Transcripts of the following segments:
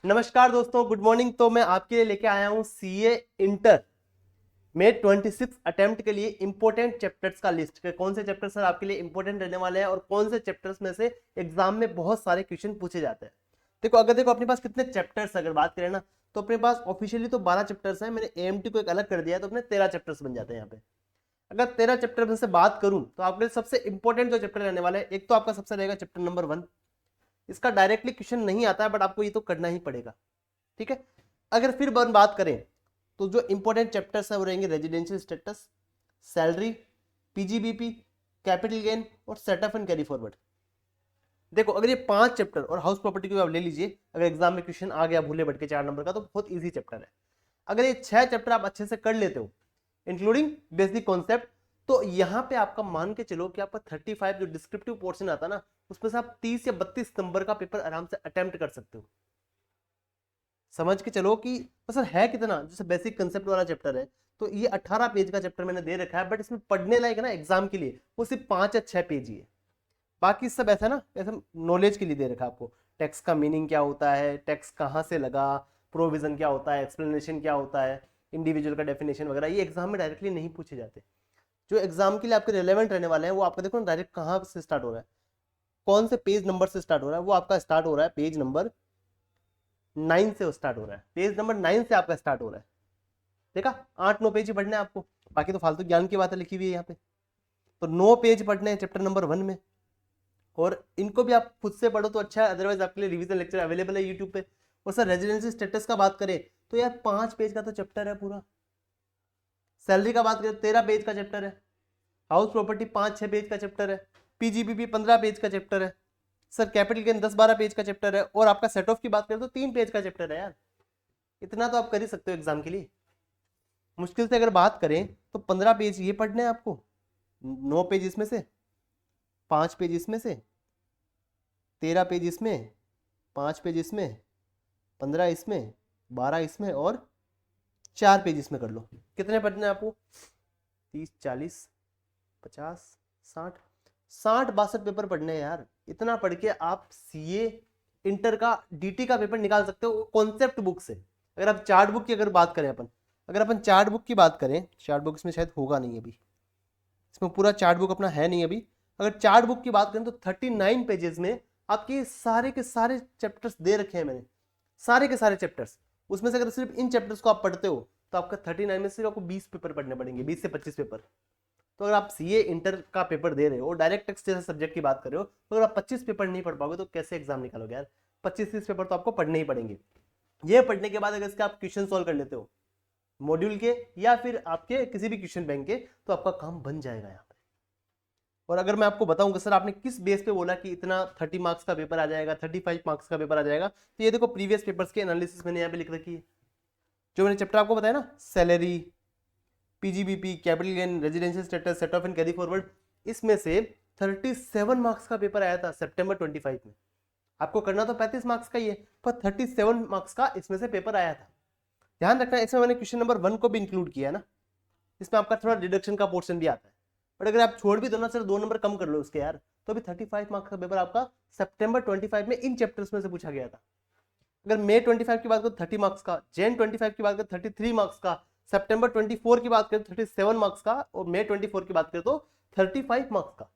नमस्कार दोस्तों, good morning. तो मैं आपके लिए लेके आया हूं सीए इंटर में 26 अटेम्प्ट के लिए इंपॉर्टेंट चैप्टर्स का लिस्ट के कौन से चैप्टर सर आपके लिए इंपॉर्टेंट रहने वाले हैं और कौन से चैप्टर्स में से एग्जाम में बहुत सारे क्वेश्चन पूछे जाते हैं। देखो अपने पास कितने चैप्टर्स अगर बात करें ना, तो अपने पास ऑफिशियली तो 12 चैप्टर्स हैं। मैंने एएमटी को एक अलग कर दिया है, तो अपने 13 चैप्टर्स बन जाते हैं यहाँ पे। अगर 13 चैप्टर में से बात करूं तो आपके लिए सबसे इंपॉर्टेंट जो चैप्टर रहने वाले हैं, एक तो आपका सबसे रहेगा चैप्टर नंबर 1। इसका डायरेक्टली क्वेश्चन नहीं आता है, बट आपको ये तो करना ही पड़ेगा, ठीक है। अगर फिर बात करें तो जो इंपॉर्टेंट चैप्टर्स है वो रहेंगे residential status, salary, PGBP, capital gain और सेटअप एंड कैरी फॉरवर्ड। देखो अगर ये 5 चैप्टर और हाउस प्रॉपर्टी को आप ले लीजिए, अगर एग्जाम में क्वेश्चन आ गया भूले भटके 4 नंबर का, तो बहुत इजी चैप्टर है। अगर ये 6 चैप्टर आप अच्छे से कर लेते हो इंक्लूडिंग बेसिक कॉन्सेप्ट, तो यहाँ पे आपका मान के चलो कि आपका 35 जो डिस्क्रिप्टिव पोर्शन आता ना, उसमें से आप 30 या 32 नंबर का पेपर आराम से अटेम्प्ट कर सकते हो। समझ के चलो कि तो सर है कितना, जैसे बेसिक कंसेप्ट वाला चैप्टर है तो ये 18 पेज का चैप्टर मैंने दे रखा है, बट इसमें पढ़ने लायक ना एग्जाम के लिए वो सिर्फ 5 या 6 पेज ही है। बाकी सब ऐसा ना, ऐसा नॉलेज के लिए दे रखा है आपको। टैक्स का मीनिंग क्या होता है, टैक्स कहाँ से लगा, प्रोविजन क्या होता है, एक्सप्लेनेशन क्या होता है, इंडिविजुअल का डेफिनेशन वगैरह, ये एग्जाम में डायरेक्टली नहीं पूछे जाते। जो एग्जाम के लिए आपके रिलेवेंट रहने वाले हैं वो आपका देखो डायरेक्ट कहाँ से स्टार्ट हो रहा है, कौन से पेज नंबर से स्टार्ट हो रहा है। वो आपका स्टार्ट हो रहा है पेज नंबर 9 से स्टार्ट हो रहा है। पेज नंबर 9 से आपका स्टार्ट हो रहा है। देखा, 8-9 पेज ही पढ़ने हैं आपको, बाकी तो फालतू ज्ञान की बातें लिखी हुई है यहाँ पे। तो 9 पेज पढ़ने हैं चैप्टर नंबर 1 में, और इनको भी आप खुद से पढ़ो तो अच्छा है, अदरवाइज आपके लिए रिवीजन लेक्चर अवेलेबल है यूट्यूब पे। और सर रेजिडेंशियल स्टेटस का बात करें तो यार 5 पेज का तो चैप्टर है पूरा। सैलरी का बात करें 13 पेज का चैप्टर है। हाउस प्रॉपर्टी 5-6 पेज का चैप्टर है। पीजीबीपी 15 पेज का चैप्टर है। सर कैपिटल गेन 10-12 पेज का चैप्टर है। और आपका सेट ऑफ की बात करें तो 3 पेज का चैप्टर है यार। इतना तो आप कर ही सकते हो एग्जाम के लिए। मुश्किल से अगर बात करें तो 15 पेज ये पढ़ने हैं आपको, 9 पेज इसमें से, 5 पेज इसमें से, 13 पेज इसमें, 5 पेज इसमें, 15 इसमें, 12 इसमें और 4 पेज इसमें कर लो। कितने पढ़ने हैं आपको? 30, 40, 50, 60, 62 पेपर पढ़ने हैं यार। इतना पढ़ के आप सीए इंटर का डीटी का पेपर निकाल सकते हो कॉन्सेप्ट बुक से। अगर आप चार्ट बुक की अगर बात करें अगर अपन चार्ट बुक की बात करें, चार्ट बुक इसमें शायद होगा नहीं अभी, इसमें पूरा चार्ट बुक अपना है नहीं अभी। अगर चार्ट बुक की बात करें तो 39 पेजेस में आपके सारे के सारे चैप्टर्स दे रखे हैं मैंने, सारे के सारे चैप्टर्स। उसमें से अगर सिर्फ इन चैप्टर्स को आप पढ़ते हो तो आपका 39 में सिर्फ आपको 20 पेपर पढ़ने पड़ेंगे, 20 से 25 पेपर। तो अगर आप सीए इंटर का पेपर दे रहे हो, डायरेक्ट टेक्स्ट जैसे सब्जेक्ट की बात कर रहे हो, तो अगर आप 25 पेपर नहीं पढ़ पाओगे तो कैसे एग्जाम निकालोगे यार। 25-30 पेपर तो आपको पढ़ने ही पड़ेंगे। ये पढ़ने के बाद अगर इसके आप क्वेश्चन सॉल्व कर लेते हो मॉड्यूल के या फिर आपके किसी भी क्वेश्चन बैंक के, तो आपका काम बन जाएगा यहाँ पे। और अगर मैं आपको बताऊं कि सर आपने किस बेस पे बोला कि इतना 30 मार्क्स का पेपर आ जाएगा, 35 मार्क्स का पेपर आ जाएगा, तो ये देखो प्रीवियस पेपर्स के एनालिसिस मैंने यहाँ पे लिख रखी है। जो मैंने चैप्टर आपको बताया ना, salary, PGBP, capital gain, residential status, set of and carry forward, इसमें से 37 मार्क्स का पेपर आया था सितंबर 25 में। आपको करना तो 35 मार्क्स का ही है, पर 37 मार्क्स का इसमें से पेपर आया था। ध्यान रखना, इसमें मैंने क्वेश्चन नंबर 1 को भी इंक्लूड किया है ना, इसमें आपका थोड़ा डिडक्शन का पोर्शन भी आता है। बट अगर आप छोड़ भी दो ना, सिर्फ 2 नंबर कम कर लो उसके यार, तो अभी 35 मार्क्स का पेपर आपका सितंबर 25 में इन चैप्टर्स में से पूछा गया था। अगर मई 25 की बात करें 30 मार्क्स का, जैन 25 की बात करें 33 मार्क्स का, सितंबर 24 की बात करें 37 मार्क्स का, और मई 24 की बात करें तो 35 मार्क्स का।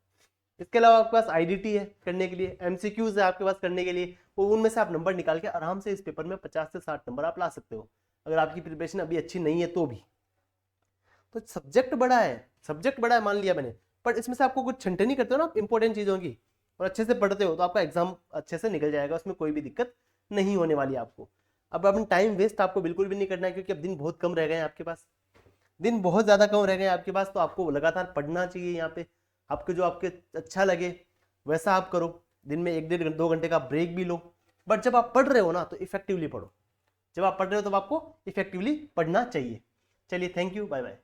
इसके अलावा आपके पास आईडीटी है करने के लिए, एमसीक्यूज है आपके पास करने के लिए, वो उनमें से आप नंबर निकाल के आराम से इस पेपर में 50 से 60 नंबर आप ला सकते हो, अगर आपकी प्रिपरेशन अभी अच्छी नहीं है तो भी। तो सब्जेक्ट बड़ा है, सब्जेक्ट बड़ा है मान लिया मैंने, पर इसमें से आपको कुछ छंटे नहीं करते हो ना इंपॉर्टेंट चीजों की, और अच्छे से पढ़ते हो तो आपका एग्जाम अच्छे से निकल जाएगा, उसमें कोई भी दिक्कत नहीं होने वाली आपको। अब अपना टाइम वेस्ट आपको बिल्कुल भी नहीं करना है, क्योंकि अब दिन बहुत कम रह गए हैं आपके पास, दिन बहुत ज्यादा कम रह गए हैं आपके पास। तो आपको लगातार पढ़ना चाहिए यहाँ पे, आपको जो आपके अच्छा लगे वैसा आप करो। दिन में 1-1.5-2 घंटे का ब्रेक भी लो, बट जब आप पढ़ रहे हो ना तो इफेक्टिवली पढ़ो। जब आप पढ़ रहे हो तब आपको इफेक्टिवली पढ़ना चाहिए। चलिए, थैंक यू, बाय बाय।